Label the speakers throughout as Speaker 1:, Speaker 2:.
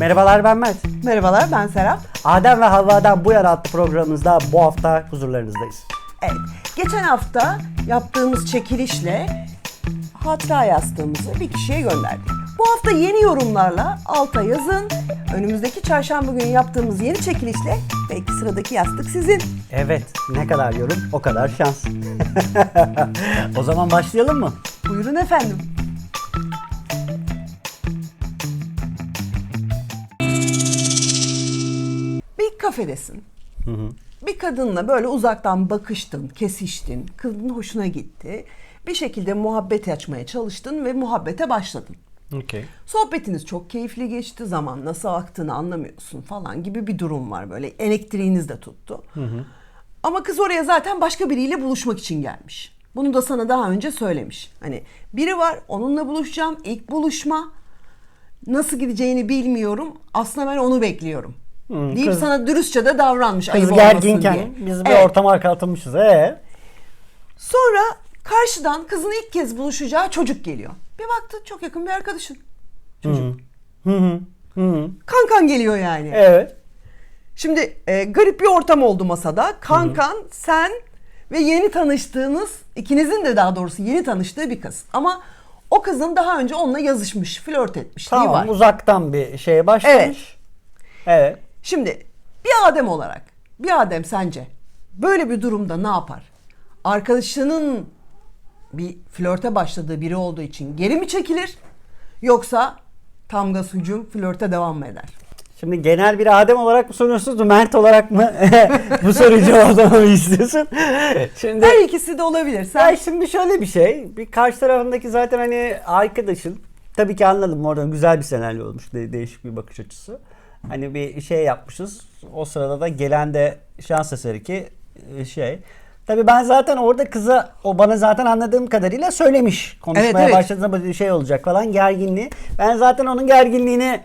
Speaker 1: Merhabalar, ben Mert.
Speaker 2: Merhabalar, ben Serap.
Speaker 1: Adem ve Havva'dan bu yana adlı programımızda bu hafta huzurlarınızdayız.
Speaker 2: Evet, geçen hafta yaptığımız çekilişle hatıra yastığımızı bir kişiye gönderdik. Bu hafta yeni yorumlarla alta yazın. Önümüzdeki çarşamba günü yaptığımız yeni çekilişle belki sıradaki yastık sizin.
Speaker 1: Evet, ne kadar yorum o kadar şans. O zaman başlayalım mı?
Speaker 2: Buyurun efendim. Bir kafedesin. Bir kadınla böyle uzaktan bakıştın, kesiştin, kadının hoşuna gitti. Bir şekilde muhabbet açmaya çalıştın ve muhabbete başladın.
Speaker 1: Okay.
Speaker 2: Sohbetiniz çok keyifli geçti, zaman nasıl aktığını anlamıyorsun falan gibi bir durum var böyle. Elektriğiniz de tuttu. Ama kız oraya zaten başka biriyle buluşmak için gelmiş. Bunu da sana daha önce söylemiş. Hani biri var, onunla buluşacağım, ilk buluşma. Nasıl gideceğini bilmiyorum, aslında ben onu bekliyorum. Deyip
Speaker 1: kız-
Speaker 2: sana dürüstçe de davranmış.
Speaker 1: Kız
Speaker 2: ayıp olmasın
Speaker 1: gerginken
Speaker 2: diye.
Speaker 1: biz bir
Speaker 2: Evet.
Speaker 1: ortama atılmışız.
Speaker 2: Sonra karşıdan kızın ilk kez buluşacağı çocuk geliyor. Bir baktı çok yakın bir arkadaşın. Çocuk. Kankan geliyor yani.
Speaker 1: Evet.
Speaker 2: Şimdi garip bir ortam oldu masada. Kankan, sen ve yeni tanıştığınız, ikinizin de daha doğrusu yeni tanıştığı bir kız. Ama o kızın daha önce onunla yazışmış, flört etmişliği
Speaker 1: Tamam,
Speaker 2: var.
Speaker 1: uzaktan bir şeye başlamış. Evet.
Speaker 2: Şimdi bir Adem olarak, bir Adem sence böyle bir durumda ne yapar? Arkadaşının bir flörte başladığı biri olduğu için geri mi çekilir? Yoksa tam gaz hücum flörte devam mı eder?
Speaker 1: Şimdi genel bir Adem olarak mı soruyorsunuz, Mert olarak mı bu soruyu cevaplamamı istiyorsun? Şimdi
Speaker 2: Her ikisi de olabilir. Sen
Speaker 1: şimdi şöyle bir şey, bir karşı tarafındaki zaten hani arkadaşın, tabii ki anladım, oradan güzel bir senaryo olmuş, değişik bir bakış açısı. Hani bir şey yapmışız, o sırada da gelen de şans eseri ki Tabii ben zaten orada kıza, o bana zaten anladığım kadarıyla söylemiş. Konuşmaya
Speaker 2: Evet.
Speaker 1: başladığında bir şey olacak falan, gerginliği. Ben zaten onun gerginliğini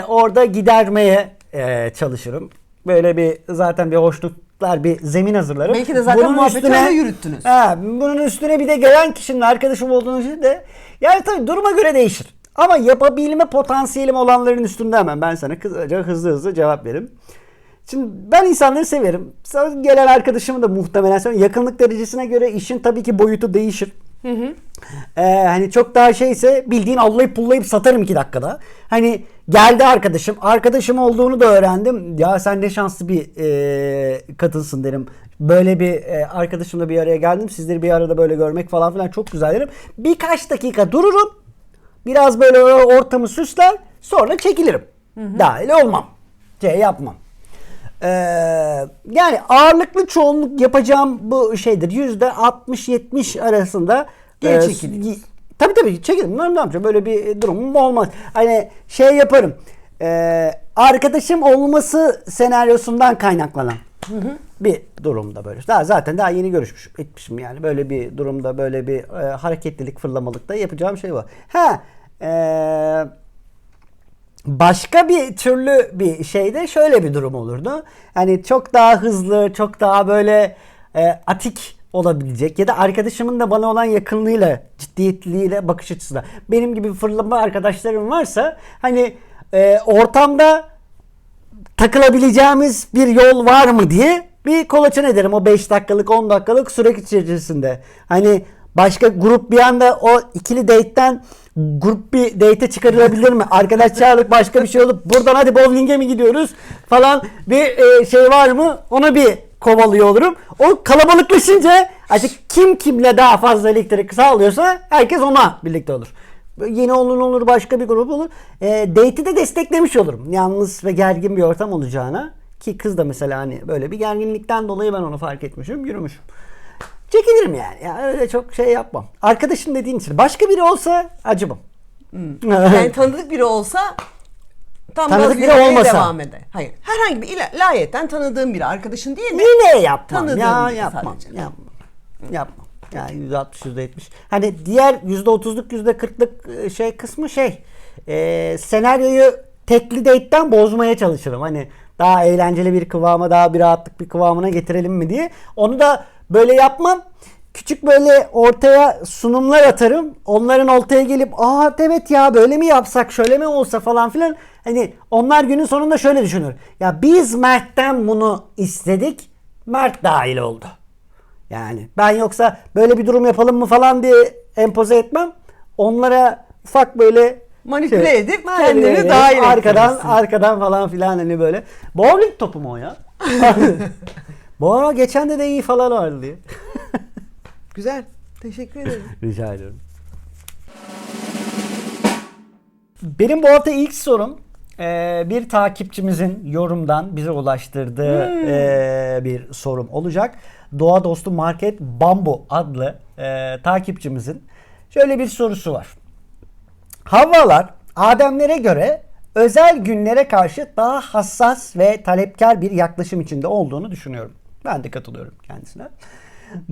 Speaker 1: orada gidermeye çalışırım. Böyle bir zaten bir hoşluklar, bir zemin hazırlarım.
Speaker 2: belki de zaten muhabbeti öyle yürüttünüz.
Speaker 1: Bunun üstüne bir de gelen kişinin arkadaşım olduğunu için de yani tabii duruma göre değişir. Ama yapabilme potansiyelim olanların üstünde hemen ben sana kısaca hızlı cevap veririm. Şimdi ben insanları severim. Gelen arkadaşımı da muhtemelen severim. Yakınlık derecesine göre işin tabii ki boyutu değişir. Hani çok daha şeyse bildiğin allayıp pullayıp satarım 2 dakikada. Hani geldi arkadaşım olduğunu da öğrendim. Ya sen ne şanslı bir kadınsın derim. Böyle bir arkadaşımla bir araya geldim. Sizleri bir arada böyle görmek falan filan çok güzel derim. Birkaç dakika dururum. Biraz böyle ortamı süsler. Sonra çekilirim. Dahil olmam. Yapmam. Yani ağırlıklı çoğunluk yapacağım bu şeydir. %60-70 arasında
Speaker 2: Geri çekilir.
Speaker 1: Tabii çekilirim. Ne yapacağım? Böyle bir durumum olmaz. Hani yaparım. Arkadaşım olması senaryosundan kaynaklanan bir durumda böyle. Zaten daha yeni etmişim yani. Böyle bir durumda böyle bir hareketlilik, fırlamalıkta yapacağım şey var. Başka bir türlü bir şeyde şöyle bir durum olurdu. Hani çok daha hızlı, çok daha böyle atik olabilecek ya da arkadaşımın da bana olan yakınlığıyla, ciddiyetliğiyle, bakış açısıyla. Benim gibi fırlama arkadaşlarım varsa hani ortamda takılabileceğimiz bir yol var mı diye bir kolaçan ederim o 5 dakikalık 10 dakikalık süre içerisinde. Hani başka grup bir anda o ikili date'ten grup bir date'e çıkarılabilir mi? Arkadaş çağırıp başka bir şey olup buradan hadi bowling'e mi gidiyoruz falan bir şey var mı? Ona bir kovalıyor olurum. O kalabalıklaşınca artık kim kimle daha fazla elektrik sağlıyorsa herkes ona birlikte olur. Yeni olur başka bir grup olur. Date'i de desteklemiş olurum. Yalnız ve gergin bir ortam olacağına. Ki kız da mesela hani böyle bir gerginlikten dolayı ben onu fark etmişim, yürümüşüm. Çekilirim yani. Öyle çok şey yapmam. Arkadaşım dediğin için. Başka biri olsa acımam.
Speaker 2: Yani tanıdık biri olsa tam
Speaker 1: Tanıdık
Speaker 2: gaz
Speaker 1: biri
Speaker 2: yürümeye
Speaker 1: olmasa.
Speaker 2: devam eder. Hayır. Herhangi bir layetten tanıdığın biri, arkadaşın değil mi?
Speaker 1: Yine yapmam.
Speaker 2: Tanıdığın biri
Speaker 1: Yapmam.
Speaker 2: sadece.
Speaker 1: Yapmam. Yani %60, %70. Hani diğer %30'luk, %40'lık kısmı senaryoyu tekli date'den bozmaya çalışırım. Hani daha eğlenceli bir kıvama, daha bir rahatlık bir kıvamına getirelim mi diye. Onu da böyle yapmam. küçük böyle ortaya sunumlar atarım. Onların ortaya gelip evet ya böyle mi yapsak, şöyle mi olsa falan filan. Hani onlar günün sonunda şöyle düşünür. Ya biz Mert'ten bunu istedik. Mert dahil oldu. Yani ben yoksa böyle bir durum yapalım mı falan diye empoze etmem. Onlara ufak böyle
Speaker 2: manipüle edip kendini dahil
Speaker 1: arkadan falan filan hani böyle. Bowling topu mu o ya? Bu ara geçen de iyi falan vardı diye.
Speaker 2: Güzel. Teşekkür ederim.
Speaker 1: Rica ediyorum. Benim bu hafta ilk sorum bir takipçimizin yorumdan bize ulaştırdığı bir sorum olacak. Doğa Dostu Market Bambu adlı takipçimizin şöyle bir sorusu var. Havvalar Ademlere göre özel günlere karşı daha hassas ve talepkar bir yaklaşım içinde olduğunu düşünüyorum. Ben de katılıyorum kendisine.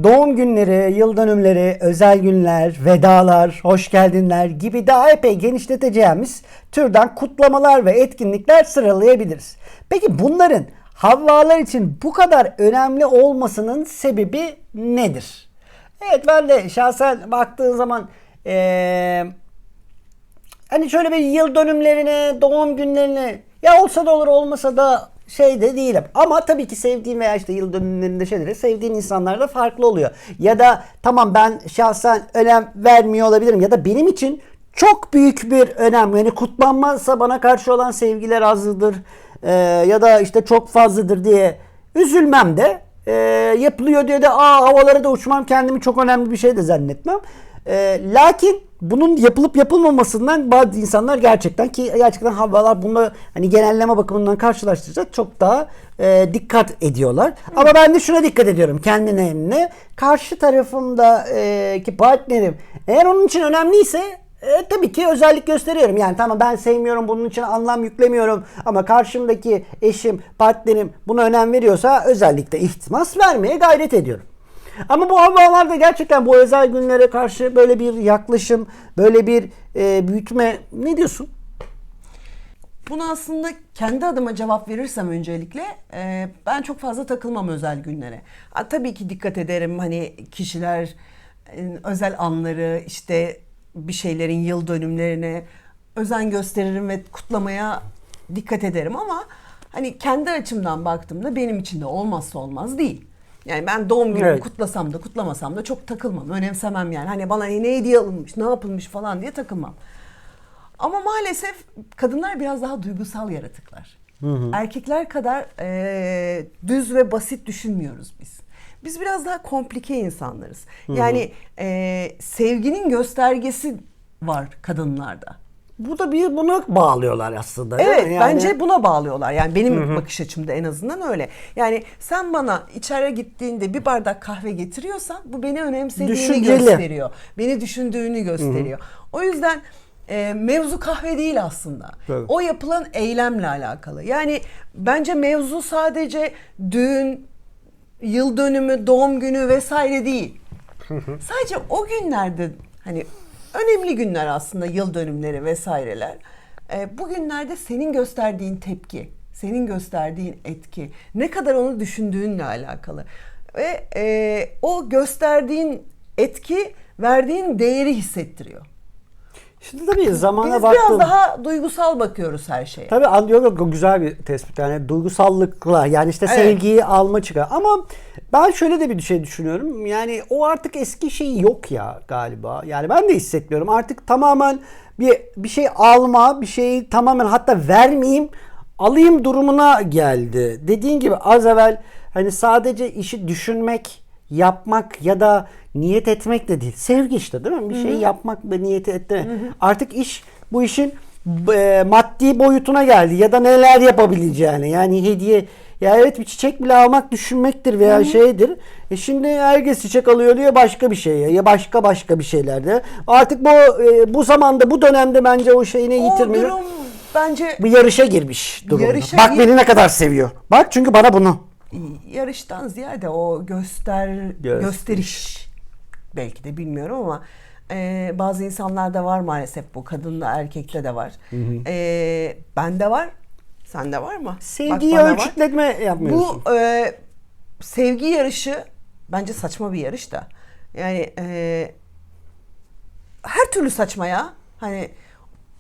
Speaker 1: Doğum günleri, yıl dönümleri, özel günler, vedalar, hoş geldinler gibi daha epey genişleteceğimiz türden kutlamalar ve etkinlikler sıralayabiliriz. Peki bunların Havvalar için bu kadar önemli olmasının sebebi nedir? Evet, ben de şahsen baktığın zaman hani şöyle bir yıl dönümlerine, doğum günlerine ya olsa da olur olmasa da şey de değilim. Ama tabii ki sevdiğim veya işte yıl dönümlerinde şeyleri sevdiğim insanlar da farklı oluyor. Ya da tamam ben şahsen önem vermiyor olabilirim. Ya da benim için çok büyük bir önem. Yani kutlanmazsa bana karşı olan sevgiler azdır. Ya da işte çok fazladır diye üzülmem de. Yapılıyor diye de havalara da uçmam, kendimi çok önemli bir şey de zannetmem. Lakin bunun yapılıp yapılmamasından bazı insanlar gerçekten Havvalar bunda hani genelleme bakımından karşılaştıracak çok daha dikkat ediyorlar. Ama ben de şuna dikkat ediyorum kendine. Karşı tarafımdaki partnerim eğer onun için önemliyse tabii ki özellik gösteriyorum. Yani tamam ben sevmiyorum, bunun için anlam yüklemiyorum ama karşımdaki eşim, partnerim buna önem veriyorsa özellikle ihtimas vermeye gayret ediyorum. Ama bu Havvalarda gerçekten bu özel günlere karşı böyle bir yaklaşım, böyle bir büyütme, ne diyorsun?
Speaker 2: Buna aslında kendi adıma cevap verirsem öncelikle ben çok fazla takılmam özel günlere. Tabii ki dikkat ederim hani kişiler özel anları, işte bir şeylerin yıl dönümlerine özen gösteririm ve kutlamaya dikkat ederim ama hani kendi açımdan baktığımda benim için de olmazsa olmaz değil. Yani ben doğum günümü kutlasam da kutlamasam da çok takılmam, önemsemem yani. Hani bana ne hediye alınmış, ne yapılmış falan diye takılmam. Ama maalesef kadınlar biraz daha duygusal yaratıklar. Erkekler kadar düz ve basit düşünmüyoruz biz. Biz biraz daha komplike insanlarız. Yani sevginin göstergesi var kadınlarda.
Speaker 1: Bu da buna bağlıyorlar aslında.
Speaker 2: Evet,
Speaker 1: yani
Speaker 2: bence buna bağlıyorlar. Yani benim bakış açımda en azından öyle. Yani sen bana içeri gittiğinde bir bardak kahve getiriyorsan bu beni önemsediğini gösteriyor. Beni düşündüğünü gösteriyor. O yüzden mevzu kahve değil aslında.
Speaker 1: Evet.
Speaker 2: O yapılan eylemle alakalı. Yani bence mevzu sadece düğün, yıl dönümü, doğum günü vesaire değil. Sadece o günlerde hani önemli günler aslında yıl dönümleri vesaireler. Bu günlerde senin gösterdiğin tepki, senin gösterdiğin etki, ne kadar onu düşündüğünle alakalı. Ve o gösterdiğin etki verdiğin değeri hissettiriyor.
Speaker 1: Şimdi tabii zamana
Speaker 2: Biz
Speaker 1: baktım.
Speaker 2: biraz daha duygusal bakıyoruz her şeye.
Speaker 1: Tabii yok, güzel bir tespit. Yani duygusallıkla yani işte sevgiyi alma çıkar. Ama ben şöyle de bir şey düşünüyorum. Yani o artık eski şey yok ya galiba. Yani ben de hissetmiyorum. Artık tamamen bir şey alma, bir şeyi tamamen hatta vermeyeyim, alayım durumuna geldi. Dediğin gibi az evvel hani sadece işi düşünmek, yapmak ya da niyet etmek de değil. Sevgi işte, değil mi? Bir şey yapmak ve niyet etmek. Artık bu işin maddi boyutuna geldi ya da neler yapabileceğini. Yani hediye, ya evet bir çiçek bile almak düşünmektir veya şeydir. Şimdi herkes çiçek alıyor diye başka bir şey ya başka bir şeylerde. Artık bu zamanda, bu dönemde bence o şeyini yitirmiyor.
Speaker 2: O durum bence
Speaker 1: bir yarışa girmiş durumda. Bak beni ne kadar seviyor. Bak çünkü bana bunu.
Speaker 2: Yarıştan ziyade o gösteriş belki de bilmiyorum ama bazı insanlarda var maalesef, bu kadınla erkekte de var. Bende var, sende var mı?
Speaker 1: Sevgiyi ölçütletme yapmıyorsun.
Speaker 2: Bu sevgi yarışı bence saçma bir yarış da. Yani her türlü saçma ya. Hani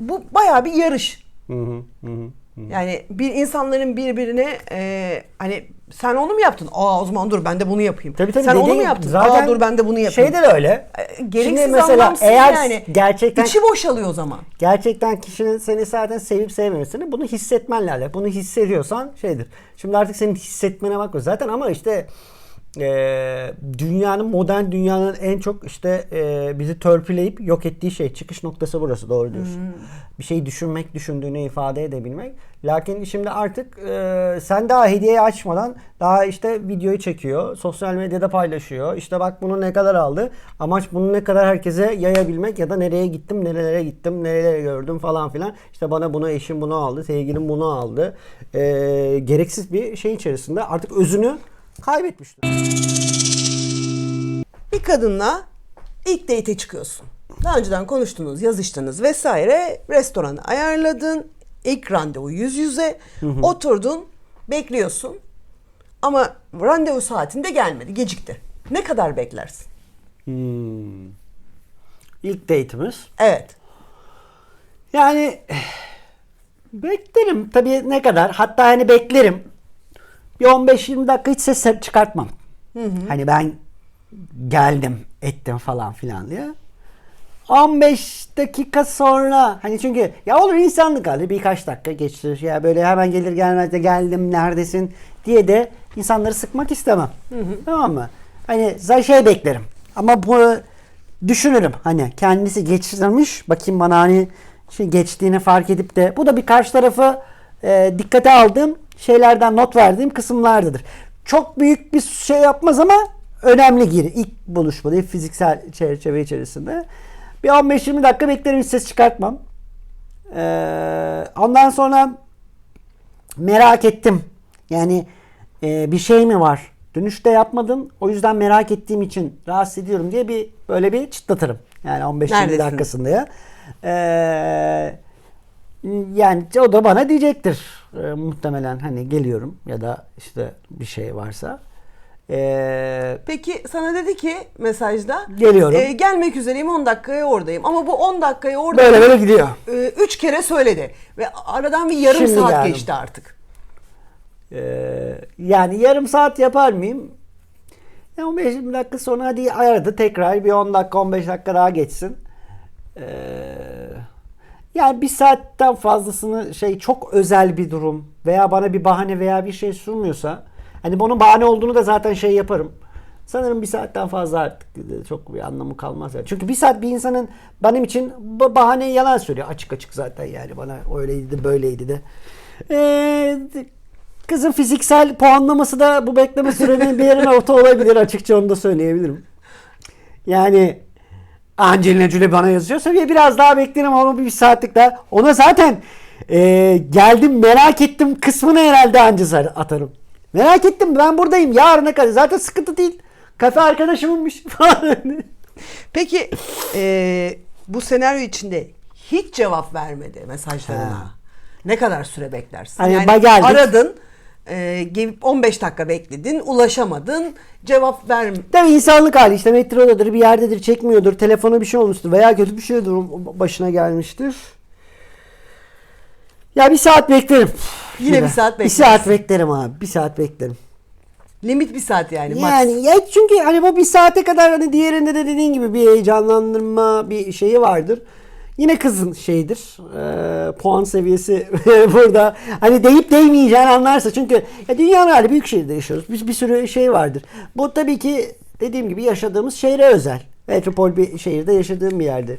Speaker 2: bu bayağı bir yarış.
Speaker 1: Hı hı, hı hı.
Speaker 2: Yani bir insanların birbirine hani sen onu mu yaptın? Aa o zaman dur ben de bunu yapayım.
Speaker 1: Tabii,
Speaker 2: Sen onu mu yaptın? Aa dur ben de bunu yapayım.
Speaker 1: Şeyde de öyle.
Speaker 2: Gereksiz
Speaker 1: Şimdi mesela
Speaker 2: anlamsız
Speaker 1: eğer
Speaker 2: yani.
Speaker 1: gerçekten
Speaker 2: İçi boşalıyor o zaman.
Speaker 1: gerçekten kişinin seni zaten sevip sevmemesini bunu hissetmenle alakalı. Bunu hissediyorsan şeydir. Şimdi artık senin hissetmene bakma zaten ama işte modern dünyanın en çok işte bizi törpüleyip yok ettiği şey çıkış noktası burası, doğru diyorsun. Bir şeyi düşünmek, düşündüğünü ifade edebilmek. Lakin şimdi artık sen daha hediyeyi açmadan daha işte videoyu çekiyor, sosyal medyada paylaşıyor. İşte bak bunu ne kadar aldı. Amaç bunu ne kadar herkese yayabilmek ya da nereye gittim, nerelere gittim, nereleri gördüm falan filan. İşte bana bunu, eşim bunu aldı, sevgilim bunu aldı. Gereksiz bir şey içerisinde artık özünü kaybetmiştir.
Speaker 2: Bir kadınla ilk date'e çıkıyorsun. Daha önceden konuştunuz, yazıştınız vesaire. Restoranı ayarladın. İlk randevu yüz yüze. Oturdun, bekliyorsun. Ama randevu saatinde gelmedi, gecikti. Ne kadar beklersin?
Speaker 1: İlk date'imiz.
Speaker 2: Evet.
Speaker 1: Yani beklerim tabii, ne kadar. Hatta hani beklerim. Bir 15-20 dakika hiç ses çıkartmam. Hani ben geldim, ettim falan filan diye. 15 dakika sonra hani çünkü ya olur insanlık hali, birkaç dakika geçtir. Ya böyle hemen gelir gelmez de geldim neredesin diye de insanları sıkmak istemem. Tamam mı? Hani şey beklerim. Ama bu düşünürüm. Hani kendisi geçirmiş. Bakayım bana hani geçtiğini fark edip de bu da bir karşı tarafı dikkate aldığım şeylerden not verdiğim kısımlardadır. Çok büyük bir şey yapmaz ama önemli giri. İlk buluşmada, ilk fiziksel çerçeve içerisinde. Bir 15-20 dakika beklerim, hiç ses çıkartmam. Ondan sonra merak ettim. Yani bir şey mi var? Dönüşte yapmadım. O yüzden merak ettiğim için rahatsız ediyorum diye böyle bir çıtlatırım. Yani 15-20 dakikasında ya. Yani o da bana diyecektir. Muhtemelen hani geliyorum ya da işte bir şey varsa.
Speaker 2: Peki sana dedi ki mesajda
Speaker 1: Geliyorum.
Speaker 2: Gelmek üzereyim, 10 dakikaya oradayım. Ama bu 10 dakikaya oradayım.
Speaker 1: Böyle gidiyor.
Speaker 2: 3 kere söyledi. Ve aradan bir yarım
Speaker 1: Şimdi
Speaker 2: saat
Speaker 1: geldim.
Speaker 2: geçti artık.
Speaker 1: Yani yarım saat yapar mıyım? 15-20 dakika sonra hadi aradı tekrar bir 10 dakika 15 dakika daha geçsin. Yani bir saatten fazlasını çok özel bir durum veya bana bir bahane veya bir şey sunmuyorsa, hani bunun bahane olduğunu da zaten yaparım. Sanırım bir saatten fazla artık çok bir anlamı kalmaz. Yani. Çünkü bir saat bir insanın benim için bahane yalan söylüyor. Açık açık zaten yani bana öyleydi de böyleydi de. Kızın fiziksel puanlaması da bu bekleme sürenin bir yerine orta olabilir, açıkça onu da söyleyebilirim. Yani Angelina Jolie bana yazıyorsa biraz daha beklerim ama bir saatlik daha. Ona zaten geldim merak ettim kısmını herhalde anca atarım. Merak ettim ben buradayım yarına kadar. Zaten sıkıntı değil. Kafe arkadaşımınmış falan.
Speaker 2: Peki bu senaryo içinde hiç cevap vermedi mesajlarına. Ne kadar süre beklersin?
Speaker 1: Hani
Speaker 2: yani aradın, gelip 15 dakika bekledin, ulaşamadın, cevap vermedin.
Speaker 1: Tabii insanlık hali, işte metrodadır, bir yerdedir, çekmiyordur, telefona bir şey olmuştur veya kötü bir şey başına gelmiştir. Ya bir saat beklerim.
Speaker 2: Yine bir saat beklersin.
Speaker 1: Bir saat beklerim abi. Bir saat beklerim.
Speaker 2: Limit bir saat yani.
Speaker 1: Yani ya çünkü hani bu bir saate kadar hani diğerinde de dediğin gibi bir heyecanlandırma bir şeyi vardır. Yine kızın puan seviyesi burada. Hani deyip değmeyeceğini anlarsa. Çünkü dünyanın hali, büyük şehirde yaşıyoruz. Bir sürü şey vardır. Bu tabii ki dediğim gibi yaşadığımız şehre özel. Metropol bir şehirde yaşadığım bir yerde.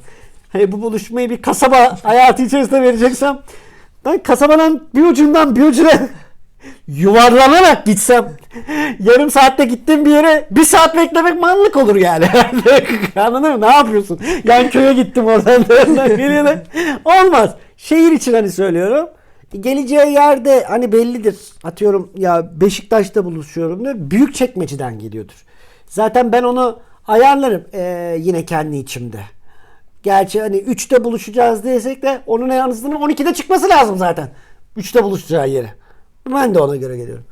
Speaker 1: Hani bu buluşmayı bir kasaba hayatı içerisinde vereceksem, ben kasabanın bir ucundan bir ucuna yuvarlanarak gitsem, yarım saatte gittiğim bir yere bir saat beklemek manlık olur yani. Anladın mı? Ne yapıyorsun? Yani köye gittim oradan geriye. Olmaz. Şehir için hani söylüyorum. Geleceği yerde hani bellidir. Atıyorum ya Beşiktaş'ta buluşuyorumdur. Büyükçekmece'den geliyordur. Zaten ben onu ayarlarım yine kendi içimde. Gerçi hani 3'te buluşacağız desek de onun en azından 12'de çıkması lazım zaten. 3'te buluşacağı yere. Ben de ona göre geliyorum.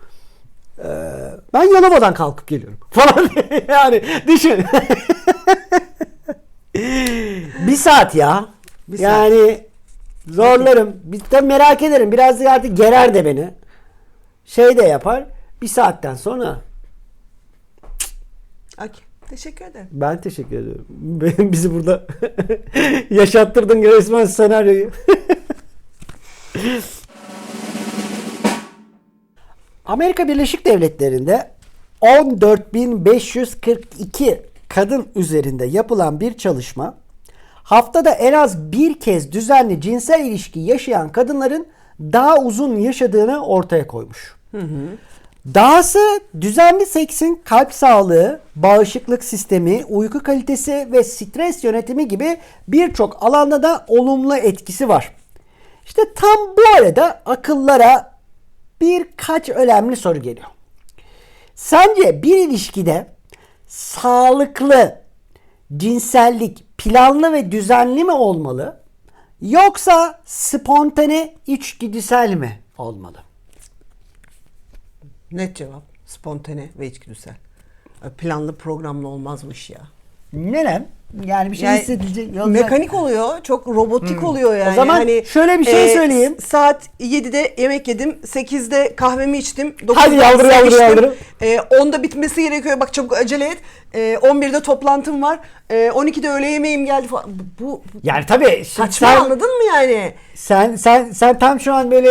Speaker 1: Ben Yalova'dan kalkıp geliyorum falan. Yani düşün. Bir saat ya.
Speaker 2: Bir
Speaker 1: Yani zorlarım. Bir de merak ederim. Biraz da artık gerer de beni. Şey de yapar. Bir saatten sonra.
Speaker 2: Okey. Teşekkür ederim.
Speaker 1: Ben teşekkür ediyorum. Bizi burada yaşattırdın resmen senaryoyu. Amerika Birleşik Devletleri'nde 14.542 kadın üzerinde yapılan bir çalışma, haftada en az bir kez düzenli cinsel ilişki yaşayan kadınların daha uzun yaşadığını ortaya koymuş. Dahası düzenli seksin kalp sağlığı, bağışıklık sistemi, uyku kalitesi ve stres yönetimi gibi birçok alanda da olumlu etkisi var. İşte tam bu arada akıllara birkaç önemli soru geliyor. Sence bir ilişkide sağlıklı cinsellik planlı ve düzenli mi olmalı? Yoksa spontane içgüdüsel mi olmalı?
Speaker 2: Net cevap. Spontane ve içgüdüsel. Planlı programlı olmazmış ya.
Speaker 1: Neden? Yani bir şey
Speaker 2: Yani
Speaker 1: hissedilecek.
Speaker 2: mekanik oluyor. Çok robotik oluyor yani.
Speaker 1: O zaman
Speaker 2: hani,
Speaker 1: şöyle bir şey söyleyeyim.
Speaker 2: Saat 7'de yemek yedim. 8'de kahvemi içtim.
Speaker 1: Hadi
Speaker 2: 9'da
Speaker 1: yavru,
Speaker 2: seviştim.
Speaker 1: yavru.
Speaker 2: 10'da bitmesi gerekiyor. Bak çabuk acele et. 11'de toplantım var. 12'de öğle yemeğim geldi falan. Bu
Speaker 1: Yani tabii
Speaker 2: saçma, anladın mı yani?
Speaker 1: Sen tam şu an böyle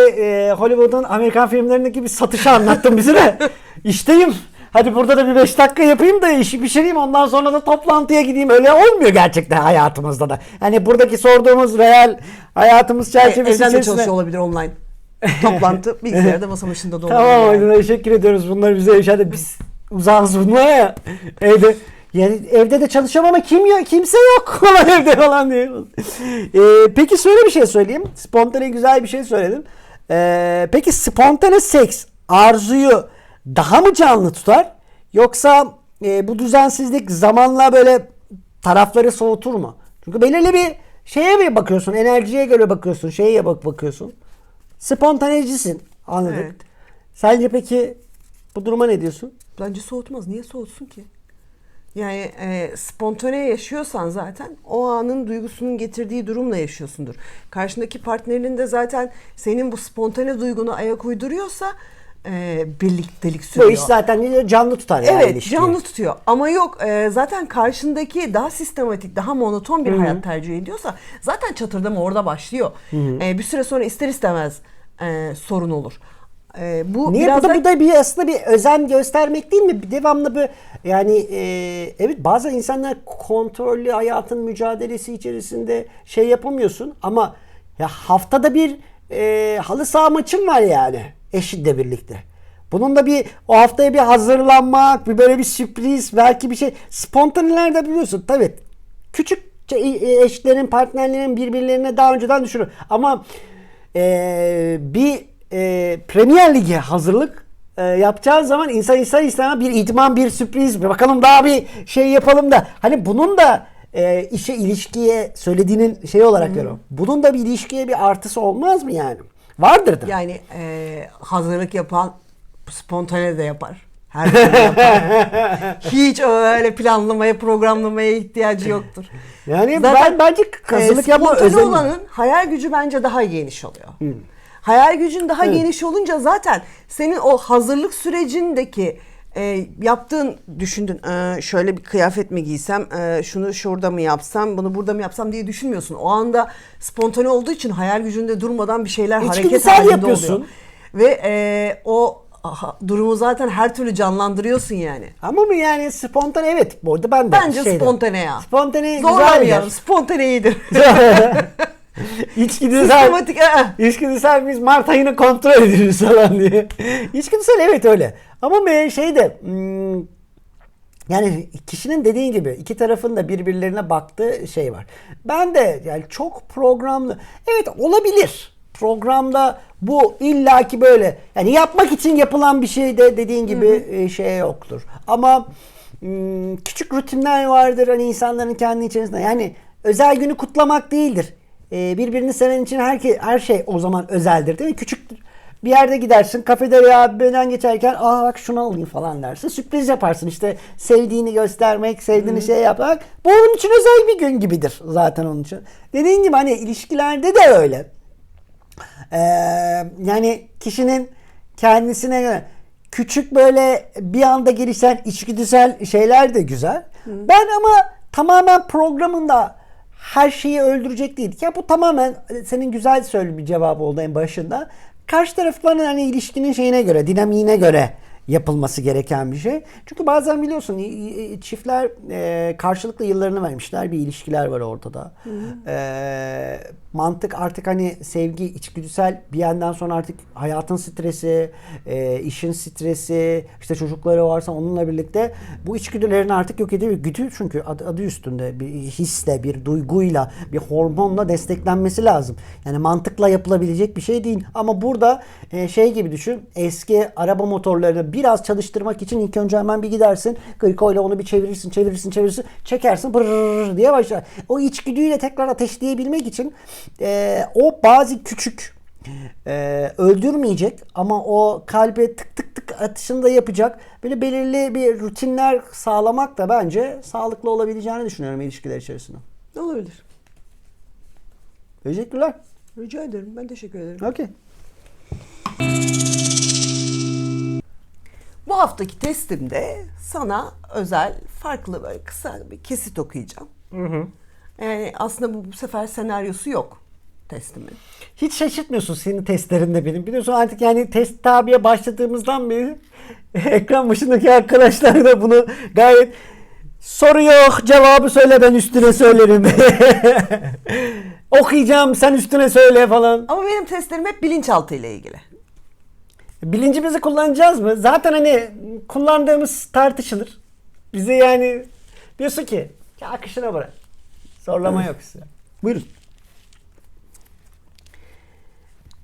Speaker 1: Hollywood'un Amerikan filmlerindeki bir satışı anlattın bize de. İşteyim. Hadi burada da bir 5 dakika yapayım da işi pişireyim, ondan sonra da toplantıya gideyim. Öyle olmuyor gerçekten hayatımızda da. Hani buradaki sorduğumuz real hayatımız çerçevesi
Speaker 2: Evden de
Speaker 1: içerisinde.
Speaker 2: çalışıyor olabilir online. Toplantı bilgisayarda masa başında da olabilir.
Speaker 1: Tamam,
Speaker 2: yani.
Speaker 1: Aydın, teşekkür ediyoruz. Bunları bize yaşadı. Biz uzağız bunlara ya. Evde. Yani evde de çalışıyorum ama kimse yok falan evde falan diye. Peki şöyle bir şey söyleyeyim. Spontane güzel bir şey söyledim. Peki spontane seks arzuyu daha mı canlı tutar? Yoksa bu düzensizlik zamanla böyle tarafları soğutur mu? Çünkü belirli bir şeye mi bakıyorsun? Enerjiye göre bakıyorsun. Şeye bakıyorsun. Spontanecisin. Anladık.
Speaker 2: Evet.
Speaker 1: Sence peki bu duruma ne diyorsun?
Speaker 2: Bence soğutmaz. Niye soğutsun ki? Yani spontane yaşıyorsan zaten o anın duygusunun getirdiği durumla yaşıyorsundur. Karşındaki partnerinin de zaten senin bu spontane duygunu ayak uyduruyorsa birliktelik sürüyor.
Speaker 1: Bu iş zaten canlı tutar yani
Speaker 2: Evet,
Speaker 1: ilişkiyi.
Speaker 2: canlı tutuyor. Ama yok zaten karşındaki daha sistematik, daha monoton bir hayat tercih ediyorsa zaten çatırdama orada başlıyor. Bir süre sonra ister istemez sorun olur. Bu
Speaker 1: Niye?
Speaker 2: biraz
Speaker 1: Bu da bir aslında bir özen göstermek değil mi? Devamlı bir yani evet, bazı insanlar kontrollü hayatın mücadelesi içerisinde şey yapamıyorsun ama ya haftada bir halı saha maçın var yani eşinle birlikte. Bunun da bir o haftaya bir hazırlanmak, bir böyle bir sürpriz, belki bir şey spontaneler de biliyorsun. Tabii küçük eşlerin, partnerlerin birbirlerine daha önceden düşünür. Ama bir Premier Lig'e hazırlık yapacağın zaman insan istemez bir idman, bir sürpriz, bir bakalım daha bir şey yapalım da hani bunun da işe, ilişkiye söylediğinin şey olarak görüyorum. Bunun da bir ilişkiye bir artısı olmaz mı yani? Vardır da.
Speaker 2: yani hazırlık yapan spontane de yapar. Her türlü yapar. Hiç öyle planlamaya, programlamaya ihtiyacı yoktur.
Speaker 1: Yani
Speaker 2: Zaten,
Speaker 1: bence hazırlık yapma
Speaker 2: spontane
Speaker 1: özelliği.
Speaker 2: olanın hayal gücü bence daha geniş oluyor. Hayal gücün daha geniş olunca zaten senin o hazırlık sürecindeki yaptığın, düşündün şöyle bir kıyafet mi giysem, şunu şurada mı yapsam, bunu burada mı yapsam diye düşünmüyorsun. O anda spontane olduğu için hayal gücünde durmadan bir şeyler hareket
Speaker 1: İçgüdüsel
Speaker 2: halinde
Speaker 1: yapıyorsun.
Speaker 2: oluyor. Ve o durumu zaten her türlü canlandırıyorsun yani.
Speaker 1: Ama mı yani spontane, evet. Bu arada ben de
Speaker 2: Bence
Speaker 1: şeyden.
Speaker 2: spontane ya.
Speaker 1: Spontane güzel
Speaker 2: Zorlamayalım. Spontane iyidir.
Speaker 1: İçgüdüsel.
Speaker 2: Sistematik.
Speaker 1: İçgüdüsel, biz Mart ayını kontrol ediyoruz falan diye. İçgüdüsel evet öyle. Ama ben yani kişinin dediğin gibi iki tarafın da birbirlerine baktığı şey var. Ben de yani çok programlı. Evet, olabilir. Programda bu illaki böyle yani yapmak için yapılan bir şey de dediğin gibi şey yoktur. Ama küçük rutinler vardır hani insanların kendi içerisinde. Yani özel günü kutlamak değildir. Birbirini seven için her şey o zaman özeldir değil mi? Küçük Bir yerde gidersin, kafeterya abinden geçerken aa bak şunu alayım falan dersin. Sürpriz yaparsın işte, sevdiğini göstermek, sevdiğini şey yapmak. Bu onun için özel bir gün gibidir zaten onun için. Dediğin gibi hani ilişkilerde de öyle. Yani kişinin kendisine göre küçük böyle bir anda gelişen içgüdüsel şeyler de güzel. Ben ama tamamen programında her şeyi öldürecek değil. Ya bu tamamen senin güzel söylediğin bir cevabı oldu en başında. Karşı tarafların hani ilişkinin şeyine göre, dinamiğine göre yapılması gereken bir şey. Çünkü bazen biliyorsun çiftler karşılıklı yıllarını vermişler. Bir ilişkiler var ortada. Mantık artık hani sevgi, içgüdüsel bir yandan sonra artık hayatın stresi, işin stresi, işte çocukları varsa onunla birlikte bu içgüdülerini artık yok ediyor. Güdü çünkü adı üstünde bir hisle, bir duyguyla, bir hormonla desteklenmesi lazım. Yani mantıkla yapılabilecek bir şey değil. Ama burada şey gibi düşün. Eski araba motorlarını biraz çalıştırmak için ilk önce hemen bir gidersin. Krikoyla onu bir çevirirsin. Çekersin pırrrr diye başlar. O içgüdüyle tekrar ateşleyebilmek için o bazı küçük öldürmeyecek ama o kalbe tık tık tık atışını da yapacak böyle belirli bir rutinler sağlamak da bence sağlıklı olabileceğini düşünüyorum ilişkiler içerisinde.
Speaker 2: Olabilir.
Speaker 1: Teşekkürler.
Speaker 2: Rica ederim. Ben teşekkür ederim.
Speaker 1: Okay.
Speaker 2: Bu haftaki testimde sana özel, farklı böyle kısa bir kesit okuyacağım. Yani aslında bu sefer senaryosu yok testimin.
Speaker 1: Hiç şaşırtmıyorsun senin testlerinde benim. Biliyorsun artık yani test tabiye başladığımızdan beri ekran başındaki arkadaşlar da bunu gayet soru yok, cevabı söyle ben üstüne söylerim. Okuyacağım sen üstüne söyle falan.
Speaker 2: Ama benim testlerim hep bilinçaltı ile ilgili.
Speaker 1: Bilincimizi kullanacağız mı? Zaten hani kullandığımız tartışılır. Bize yani diyorsun ki ya akışına bırak. Zorlama yok size. Buyurun.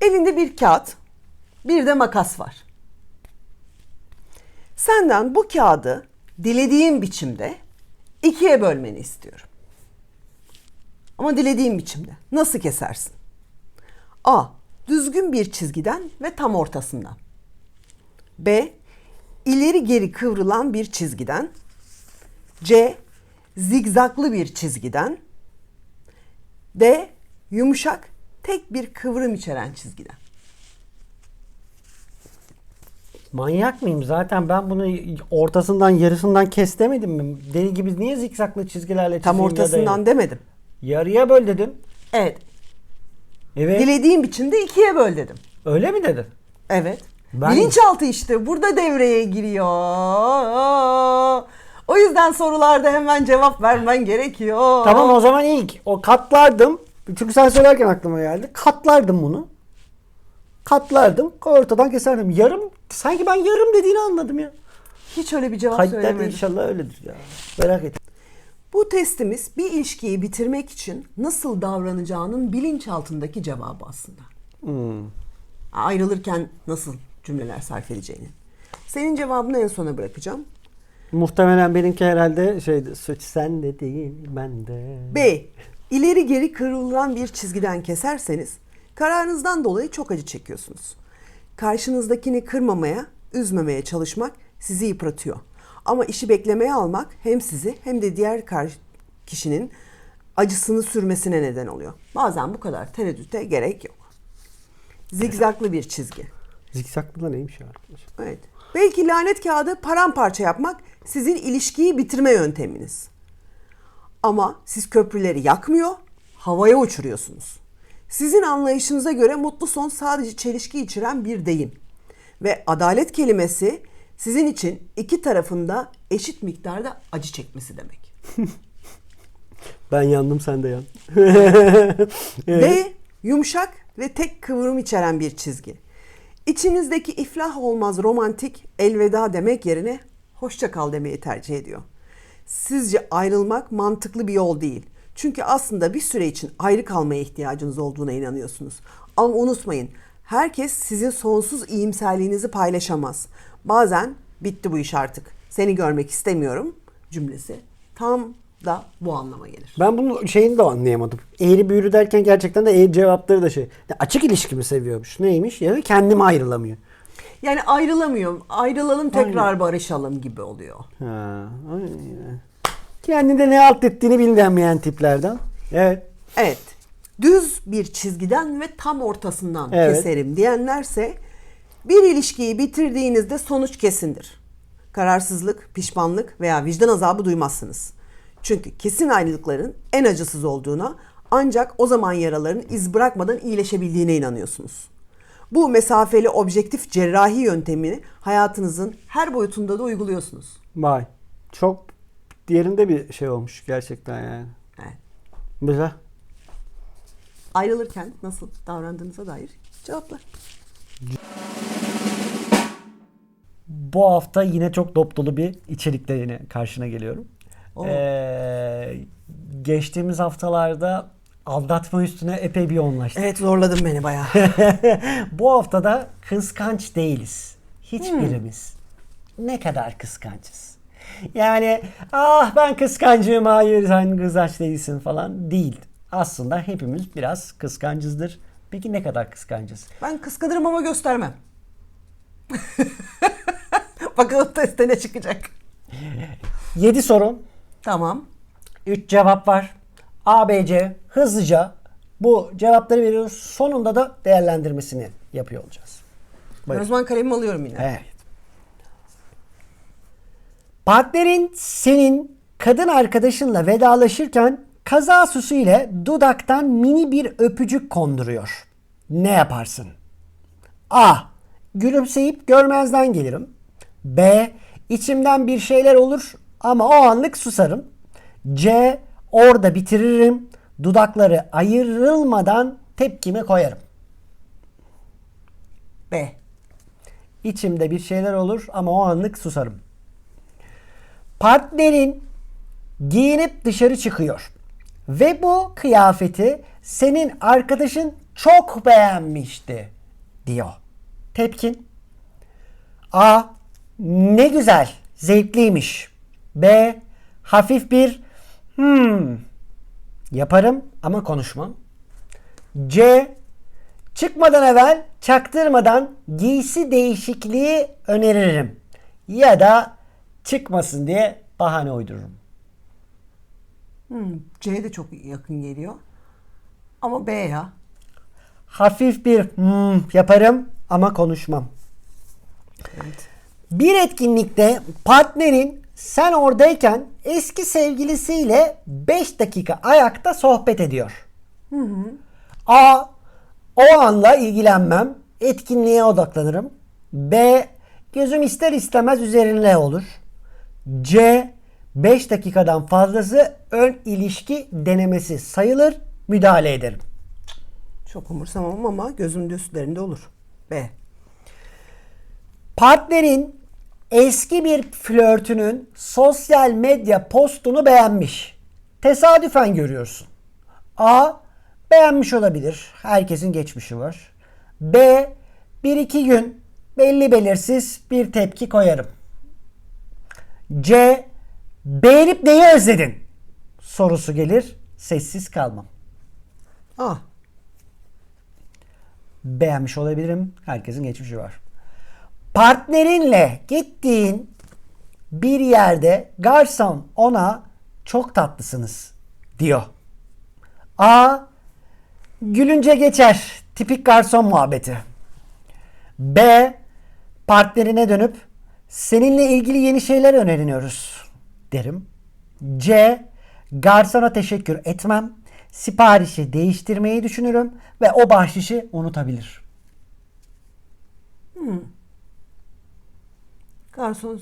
Speaker 2: Elinde bir kağıt, bir de makas var. Senden bu kağıdı dilediğin biçimde ikiye bölmeni istiyorum. Ama dilediğin biçimde. Nasıl kesersin? A. Düzgün bir çizgiden ve tam ortasından. B. İleri geri kıvrılan bir çizgiden. C. Zigzaglı bir çizgiden. D. Yumuşak, tek bir kıvrım içeren çizgiden.
Speaker 1: Manyak mıyım? Zaten ben bunu ortasından yarısından kes demedim mi? Deli gibi niye zikzaklı çizgilerle
Speaker 2: Tam
Speaker 1: çizeyim ya da
Speaker 2: ortasından demedim.
Speaker 1: yarıya böl dedin.
Speaker 2: Evet.
Speaker 1: Evet.
Speaker 2: Dilediğin biçimde ikiye böl dedim.
Speaker 1: Öyle mi dedin?
Speaker 2: Evet.
Speaker 1: Ben-
Speaker 2: Bilinçaltı işte burada devreye giriyor. O yüzden sorularda hemen cevap vermen gerekiyor.
Speaker 1: Tamam o zaman ilk o katlardım. Çünkü sen söylerken aklıma geldi. Katlardım bunu. Katlardım. Ortadan keserdim. Yarım sanki ben yarım dediğini anladım ya.
Speaker 2: Hiç öyle bir cevap
Speaker 1: Kayıtlarda
Speaker 2: söylemedim.
Speaker 1: inşallah öyledir ya. Merak ettim.
Speaker 2: Bu testimiz bir ilişkiyi bitirmek için nasıl davranacağının bilinçaltındaki cevabı aslında. Ayrılırken nasıl cümleler sarf edeceğini. Senin cevabını en sona bırakacağım.
Speaker 1: Muhtemelen benimki herhalde şeydi. Suç sende değil bende.
Speaker 2: B. İleri geri kıvrılan bir çizgiden keserseniz kararınızdan dolayı çok acı çekiyorsunuz. Karşınızdakini kırmamaya, üzmemeye çalışmak sizi yıpratıyor. Ama işi beklemeye almak hem sizi hem de diğer kişinin acısını sürmesine neden oluyor. Bazen bu kadar tereddüte gerek yok. Zigzaglı bir çizgi.
Speaker 1: Zikzaklı da neymiş ya arkadaş?
Speaker 2: Evet. Belki lanet kağıdı paramparça yapmak sizin ilişkiyi bitirme yönteminiz. Ama siz köprüleri yakmıyor, havaya uçuruyorsunuz. Sizin anlayışınıza göre mutlu son sadece çelişki içeren bir deyim. Ve adalet kelimesi sizin için iki tarafında eşit miktarda acı çekmesi demek.
Speaker 1: Ben yandım sen de yan.
Speaker 2: D. Yumuşak ve tek kıvrım içeren bir çizgi. İçinizdeki iflah olmaz romantik elveda demek yerine hoşça kal demeyi tercih ediyor. Sizce ayrılmak mantıklı bir yol değil. Çünkü aslında bir süre için ayrı kalmaya ihtiyacınız olduğuna inanıyorsunuz. Ama unutmayın, herkes sizin sonsuz iyimserliğinizi paylaşamaz. Bazen bitti bu iş artık, seni görmek istemiyorum cümlesi tam da bu anlama gelir.
Speaker 1: Ben bunun şeyini de anlayamadım. Eğri büğrü derken gerçekten de eğri cevapları da şey. Açık ilişki mi seviyormuş? Neymiş? Ya da kendimi ayrılamıyor.
Speaker 2: Yani ayrılamıyor. Ayrılalım tekrar barışalım gibi oluyor.
Speaker 1: Ha, aynen. Kendinde ne alt ettiğini bilinmeyen tiplerden. Evet.
Speaker 2: Evet. Düz bir çizgiden ve tam ortasından
Speaker 1: Evet.
Speaker 2: keserim diyenlerse bir ilişkiyi bitirdiğinizde sonuç kesindir. Kararsızlık, pişmanlık veya vicdan azabı duymazsınız. Çünkü kesin ayrılıkların en acısız olduğuna, ancak o zaman yaraların iz bırakmadan iyileşebildiğine inanıyorsunuz. Bu mesafeli objektif cerrahi yöntemini hayatınızın her boyutunda da uyguluyorsunuz.
Speaker 1: Vay. Çok yerinde bir şey olmuş gerçekten yani.
Speaker 2: Evet.
Speaker 1: Güzel.
Speaker 2: Ayrılırken nasıl davrandığınıza dair cevaplar.
Speaker 1: Bu hafta yine çok dop dolu bir içerikle yine karşına geliyorum.
Speaker 2: Oo.
Speaker 1: Geçtiğimiz haftalarda aldatma üstüne epey bir yoğunlaştık.
Speaker 2: Evet, zorladın beni bayağı.
Speaker 1: Bu hafta da kıskanç değiliz. Hiçbirimiz. Ne kadar kıskançız. Yani ben kıskancım, hayır sen kıskanç değilsin falan değil. Aslında hepimiz biraz kıskancızdır. Peki ne kadar kıskancız?
Speaker 2: Ben kıskanırım ama göstermem. Bakalım testte ne çıkacak.
Speaker 1: 7 soru,
Speaker 2: Tamam.
Speaker 1: 3 cevap var. A, B, C hızlıca bu cevapları veriyoruz. Sonunda da değerlendirmesini yapıyor olacağız.
Speaker 2: Ben o zaman kalemimi alıyorum yine.
Speaker 1: Evet. Partnerin senin kadın arkadaşınla vedalaşırken kaza süsü ile dudaktan mini bir öpücük konduruyor. Ne yaparsın? A. Gülümseyip görmezden gelirim. B. İçimden bir şeyler olur ama o anlık susarım. C. Orada bitiririm. Dudakları ayrılmadan tepkimi koyarım.
Speaker 2: B.
Speaker 1: İçimde bir şeyler olur ama o anlık susarım. Partnerin giyinip dışarı çıkıyor ve bu kıyafeti senin arkadaşın çok beğenmişti diyor. Tepkin: A. Ne güzel, zevkliymiş. B. Hafif bir yaparım ama konuşmam. C. Çıkmadan evvel çaktırmadan giysi değişikliği öneririm. Ya da çıkmasın diye bahane uydururum.
Speaker 2: C de çok yakın geliyor. Ama B ya.
Speaker 1: Hafif bir yaparım ama konuşmam.
Speaker 2: Evet.
Speaker 1: Bir etkinlikte partnerin sen oradayken eski sevgilisiyle 5 dakika ayakta sohbet ediyor. A. O anla ilgilenmem. Etkinliğe odaklanırım. B. Gözüm ister istemez üzerine olur. C. 5 dakikadan fazlası ön ilişki denemesi sayılır. Müdahale ederim.
Speaker 2: Çok umursamam ama gözümün de üstlerinde olur. B.
Speaker 1: Partnerin eski bir flörtünün sosyal medya postunu beğenmiş. Tesadüfen görüyorsun. A. Beğenmiş olabilir. Herkesin geçmişi var. B. 1-2 gün belli belirsiz bir tepki koyarım. C. Beğenip neyi özledin? Sorusu gelir. Sessiz kalmam.
Speaker 2: A.
Speaker 1: Beğenmiş olabilirim. Herkesin geçmişi var. Partnerinle gittiğin bir yerde garson ona çok tatlısınız diyor. A. Gülünce geçer. Tipik garson muhabbeti. B. Partnerine dönüp seninle ilgili yeni şeyler öğreniyoruz derim. C. Garsona teşekkür etmem. Siparişi değiştirmeyi düşünürüm ve o bahşişi unutabilir.
Speaker 2: Garson.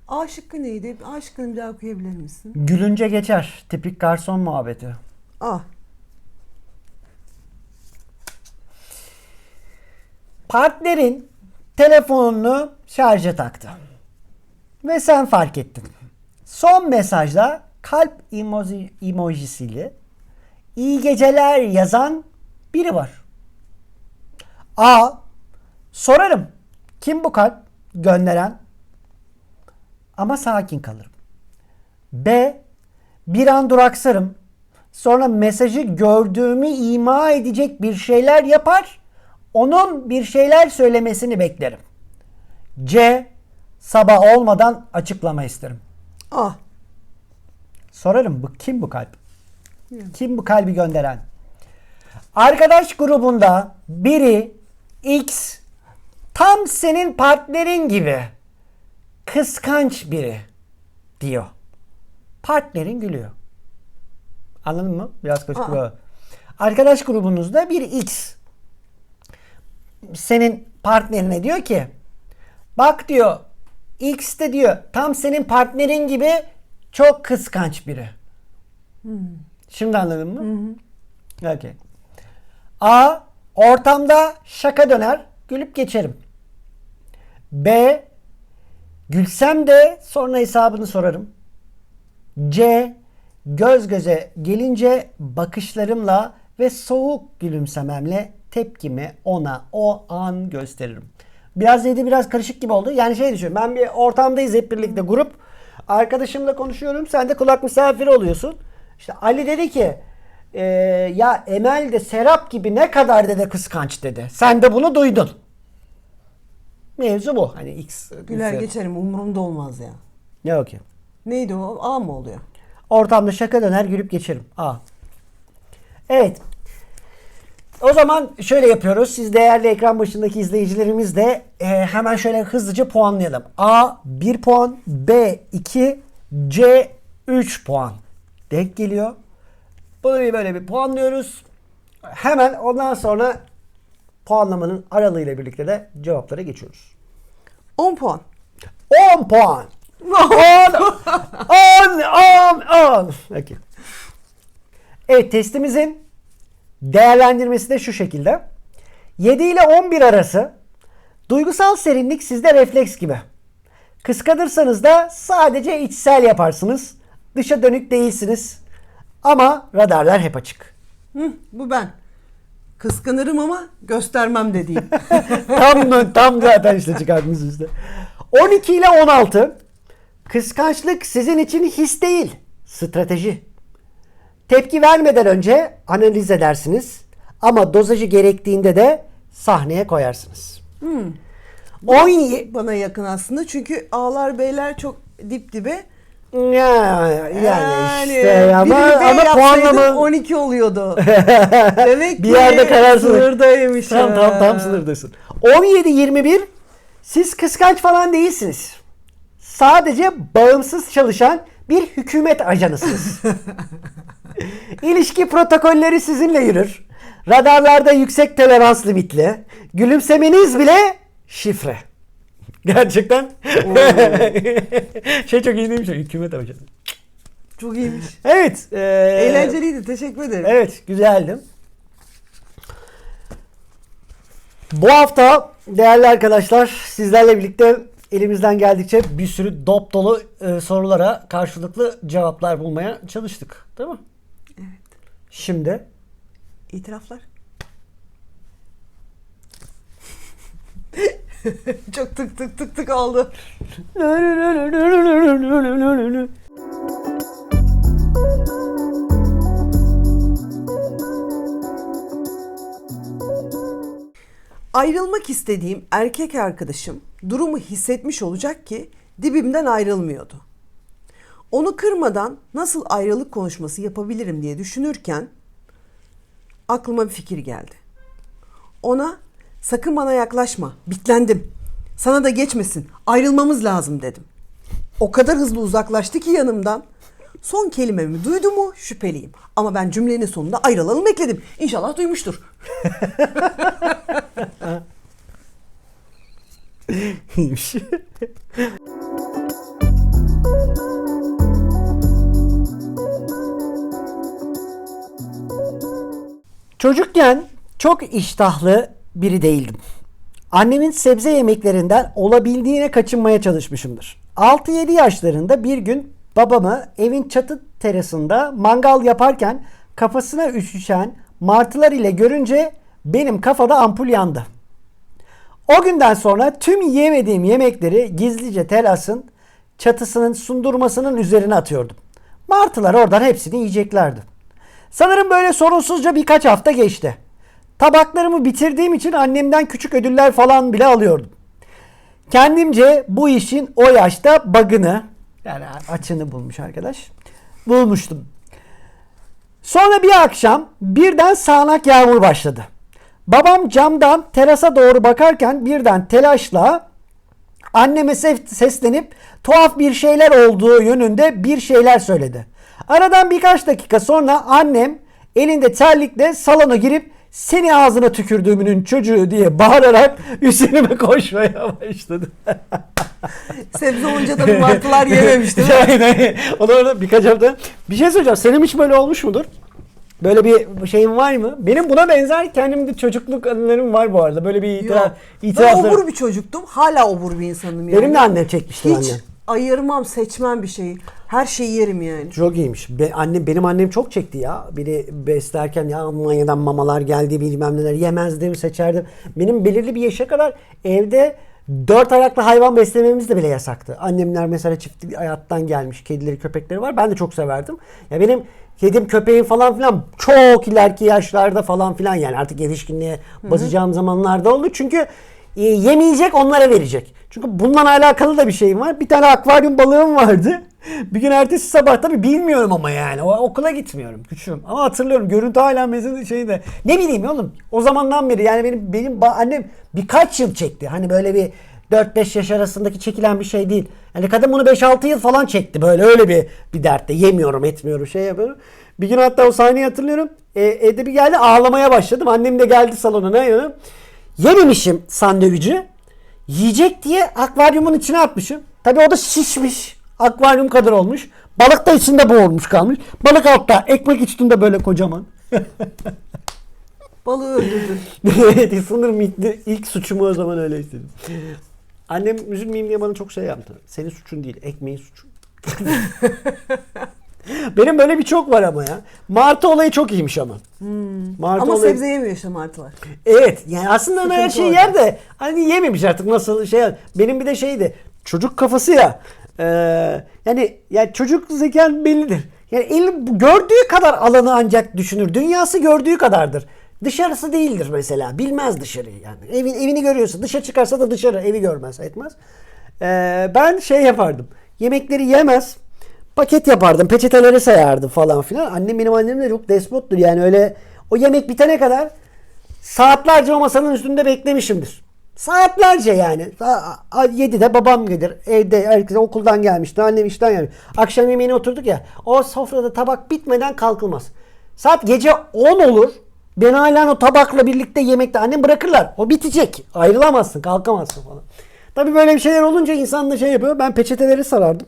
Speaker 2: A şıkkı neydi? A şıkkını bir daha okuyabilir misin?
Speaker 1: Gülünce geçer. Tipik garson muhabbeti.
Speaker 2: A.
Speaker 1: Partnerin telefonunu şarja taktı. Ve sen fark ettin. Son mesajda kalp emojisiyle iyi geceler yazan biri var. A. Sorarım. Kim bu kalp gönderen? Ama sakin kalırım. B. Bir an duraksarım. Sonra mesajı gördüğümü ima edecek bir şeyler yapar. Onun bir şeyler söylemesini beklerim. C. Sabah olmadan açıklama isterim.
Speaker 2: Ah.
Speaker 1: Sorarım, kim bu kalp? Kim bu kalbi gönderen? Arkadaş grubunda biri X tam senin partnerin gibi kıskanç biri diyor. Partnerin gülüyor. Anladın mı? Biraz karışık böyle. Arkadaş grubunuzda bir X senin partnerine diyor ki bak diyor X de diyor tam senin partnerin gibi çok kıskanç biri. Şimdi anladın mı? Okay. A. Ortamda şaka döner. Gülüp geçerim. B. Gülsem de sonra hesabını sorarım. C. Göz göze gelince bakışlarımla ve soğuk gülümsememle tepkimi ona o an gösteririm. Biraz neydi, biraz karışık gibi oldu. Yani şey düşün, ben bir ortamdayız hep birlikte grup. Arkadaşımla konuşuyorum, sen de kulak misafiri oluyorsun. İşte Ali dedi ki ya Emel de Serap gibi ne kadar de kıskanç dedi. Sen de bunu duydun. Mevzu bu. Hani X.
Speaker 2: Güler geçerim, umurumda olmaz ya.
Speaker 1: Ya okey.
Speaker 2: Neydi o? A mı oluyor?
Speaker 1: Ortamda şaka döner, gülüp geçerim. A. Evet. O zaman şöyle yapıyoruz. Siz değerli ekran başındaki izleyicilerimiz de hemen şöyle hızlıca puanlayalım. A 1 puan, B 2, C 3 puan. Denk geliyor. Bunu böyle bir puanlıyoruz. Hemen ondan sonra puanlamanın aralığıyla birlikte de cevaplara geçiyoruz.
Speaker 2: 10 puan.
Speaker 1: 10 puan. 10. Okay. Evet, testimizin değerlendirmesi de şu şekilde. 7 ile 11 arası duygusal serinlik sizde refleks gibi. Kıskanırsanız da sadece içsel yaparsınız. Dışa dönük değilsiniz. Ama radarlar hep açık.
Speaker 2: Bu ben. Kıskanırım ama göstermem dediğim.
Speaker 1: tam zaten işte çıkardınız işte. 12 ile 16 kıskançlık sizin için his değil, strateji. Tepki vermeden önce analiz edersiniz ama dozajı gerektiğinde de sahneye koyarsınız. 17
Speaker 2: Bana yakın aslında çünkü A'lar B'ler çok dip dibe.
Speaker 1: yani işte ama
Speaker 2: yapsaydım
Speaker 1: puanlama
Speaker 2: 12 oluyordu. Demek ki
Speaker 1: bir yerde kararsın.
Speaker 2: sınırdaymış.
Speaker 1: Tam sınırdasın. 17-21 siz kıskanç falan değilsiniz. Sadece bağımsız çalışan bir hükümet ajanısınız. İlişki protokolleri sizinle yürür. Radarlarda yüksek tolerans limitli. Gülümsemeniz bile şifre. Gerçekten. Çok iyi değil mi? Hükümet ajanı.
Speaker 2: Çok iyiymiş.
Speaker 1: Evet.
Speaker 2: Eğlenceliydi. Teşekkür ederim.
Speaker 1: Evet, güzeldi. Bu hafta değerli arkadaşlar sizlerle birlikte elimizden geldikçe bir sürü dop dolu sorulara karşılıklı cevaplar bulmaya çalıştık. Değil mi?
Speaker 2: Evet.
Speaker 1: Şimdi
Speaker 2: İtiraflar. Çok tık tık oldu. Ayrılmak istediğim erkek arkadaşım durumu hissetmiş olacak ki dibimden ayrılmıyordu. Onu kırmadan nasıl ayrılık konuşması yapabilirim diye düşünürken aklıma bir fikir geldi. Ona sakın bana yaklaşma, bitlendim. Sana da geçmesin, ayrılmamız lazım dedim. O kadar hızlı uzaklaştı ki yanımdan. Son kelimemi duydu mu şüpheliyim. Ama ben cümlenin sonunda ayrılalım ekledim. İnşallah duymuştur.
Speaker 1: İyiymiş. Çocukken çok iştahlı biri değildim. Annemin sebze yemeklerinden olabildiğine kaçınmaya çalışmışımdır. 6-7 yaşlarında bir gün babamı evin çatı terasında mangal yaparken kafasına üşüşen martılar ile görünce benim kafada ampul yandı. O günden sonra tüm yemediğim yemekleri gizlice terasın çatısının sundurmasının üzerine atıyordum. Martılar oradan hepsini yiyeceklerdi. Sanırım böyle sorunsuzca birkaç hafta geçti. Tabaklarımı bitirdiğim için annemden küçük ödüller falan bile alıyordum. Kendimce bu işin o yaşta bug'ını, yani açığını bulmuş arkadaş, bulmuştum. Sonra bir akşam birden sağanak yağmur başladı. Babam camdan terasa doğru bakarken birden telaşla anneme seslenip tuhaf bir şeyler olduğu yönünde bir şeyler söyledi. Aradan birkaç dakika sonra annem elinde terlikle salona girip seni ağzına tükürdüğümünün çocuğu diye bağırarak üzerime koşmaya başladı.
Speaker 2: Sebze olunca da bu martılar yememiş değil mi?
Speaker 1: Yani, ona birkaç hafta. Bir şey söyleyeceğim. Senin hiç böyle olmuş mudur? Böyle bir şeyin var mı? Benim buna benzer kendimde çocukluk anılarım var bu arada. Böyle bir
Speaker 2: Yok. Ben obur bir çocuktum. Hala obur bir insanım yani.
Speaker 1: Benim de annem çekmişti
Speaker 2: Hiç
Speaker 1: annem.
Speaker 2: ayırmam, seçmem bir şeyi. Her şeyi yerim yani.
Speaker 1: Çok iyiymiş. Benim annem çok çekti ya. Beni beslerken ya Almanya'dan mamalar geldi bilmem neler yemezdim, seçerdim. Benim belirli bir yaşa kadar evde 4 ayaklı hayvan beslememiz de bile yasaktı. Annemler mesela çiftli hayattan gelmiş. Kedileri, köpekleri var. Ben de çok severdim. Ya benim kedim, köpeğim falan filan çok ileriki yaşlarda falan filan yani artık yetişkinliğe basacağım zamanlarda oldu. Çünkü yemeyecek, onlara verecek. Çünkü bununla alakalı da bir şeyim var. Bir tane akvaryum balığım vardı. Bir gün ertesi sabah tabii bilmiyorum ama yani. Okula gitmiyorum. Küçüğüm. Ama hatırlıyorum. Görüntü hala mesela şeyde. Ne bileyim oğlum. O zamandan beri yani benim annem birkaç yıl çekti. Hani böyle bir 4-5 yaş arasındaki çekilen bir şey değil. Yani kadın bunu 5-6 yıl falan çekti. Böyle öyle bir dertte. Yemiyorum, etmiyorum, şey yapıyorum. Bir gün hatta o sahneyi hatırlıyorum. Evde bir geldi, ağlamaya başladım. Annem de geldi salona. Yememişim sandviçi. Yiyecek diye akvaryumun içine atmışım. Tabii o da şişmiş. Akvaryum kadar olmuş. Balık da içinde boğulmuş kalmış. Balık altta. Ekmek üstünde böyle kocaman.
Speaker 2: Balığı öldürdün.
Speaker 1: Evet, sanırım ilk suçumu o zaman öyle istedim. Annem üzülmeyeyim diye bana çok şey yaptı. Senin suçun değil, ekmeğin suçu. Benim böyle bir çok var ama ya. Martı olayı çok iyiymiş ama. Martı
Speaker 2: Ama
Speaker 1: olayı...
Speaker 2: sebze yemiyor işte martılar.
Speaker 1: Evet, yani aslında ona her
Speaker 2: Sıkıntı
Speaker 1: şeyi
Speaker 2: orada.
Speaker 1: yer de hani yememiş artık nasıl şey. Benim bir de şeydi. Çocuk kafası ya. Yani çocuk zekan bellidir. Yani gördüğü kadar alanı ancak düşünür. Dünyası gördüğü kadardır. Dışarısı değildir mesela. Bilmez dışarıyı yani. Evini görüyorsa dışarı çıkarsa da dışarı evi görmez etmez. Ben şey yapardım. Yemekleri yemez. Paket yapardım. Peçeteleri sayardım falan filan. Benim annem de çok despottur. Yani öyle o yemek bitene kadar saatlerce o masanın üstünde beklemişimdir. Saatlerce yani. 7'de babam gelir. Evde herkes okuldan gelmişti. Annem işten gelmiş. Akşam yemeğine oturduk ya. O sofrada tabak bitmeden kalkılmaz. Saat gece 10 olur. Ben hala o tabakla birlikte yemekte. Annem bırakırlar. O bitecek. Ayrılamazsın. Kalkamazsın falan. Tabii böyle bir şeyler olunca insan da şey yapıyor. Ben peçeteleri sarardım.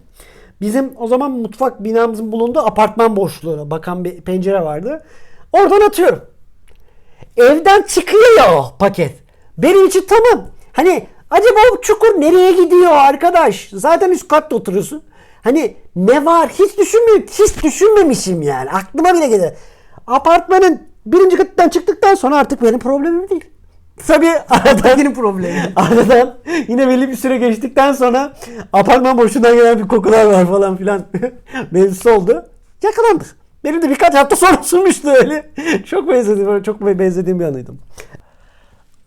Speaker 1: Bizim o zaman mutfak binamızın bulunduğu apartman boşluğuna bakan bir pencere vardı. Oradan atıyorum. Evden çıkıyor ya o paket. Benim için tamam. Hani acaba o çukur nereye gidiyor arkadaş? Zaten üst katta oturuyorsun. Hani ne var hiç düşünmemişim yani. Aklıma bile gelir. Apartmanın birinci katından çıktıktan sonra artık benim problemim değil. Tabii aradan
Speaker 2: problemi.
Speaker 1: Aradan yine belli bir süre geçtikten sonra apartman boşluğundan gelen bir kokular var falan filan mevzusu oldu. Yakalandık. Benim de birkaç hafta sonra sunmuştu öyle. Çok benzediğim bir anıydım.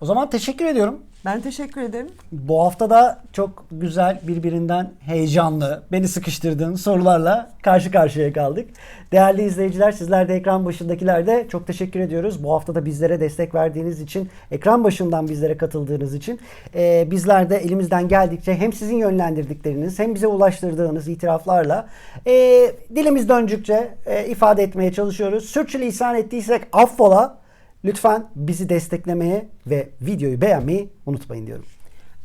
Speaker 1: O zaman teşekkür ediyorum.
Speaker 2: Ben teşekkür ederim.
Speaker 1: Bu hafta da çok güzel, birbirinden heyecanlı, beni sıkıştırdığın sorularla karşı karşıya kaldık. Değerli izleyiciler, sizler de ekran başındakiler de çok teşekkür ediyoruz. Bu hafta da bizlere destek verdiğiniz için, ekran başından bizlere katıldığınız için bizler de elimizden geldikçe hem sizin yönlendirdikleriniz hem bize ulaştırdığınız itiraflarla dilimiz döndükçe ifade etmeye çalışıyoruz. Sürçülisan ettiysek affola. Lütfen bizi desteklemeye ve videoyu beğenmeyi unutmayın diyorum.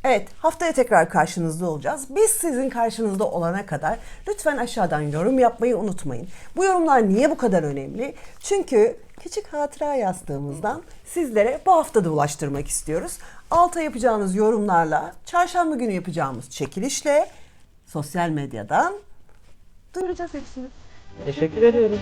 Speaker 2: Evet, haftaya tekrar karşınızda olacağız. Biz sizin karşınızda olana kadar lütfen aşağıdan yorum yapmayı unutmayın. Bu yorumlar niye bu kadar önemli? Çünkü küçük hatıra yastığımızdan sizlere bu hafta da ulaştırmak istiyoruz. Alta yapacağınız yorumlarla, çarşamba günü yapacağımız çekilişle sosyal medyadan duyuracağız hepsini.
Speaker 1: Teşekkür ederim.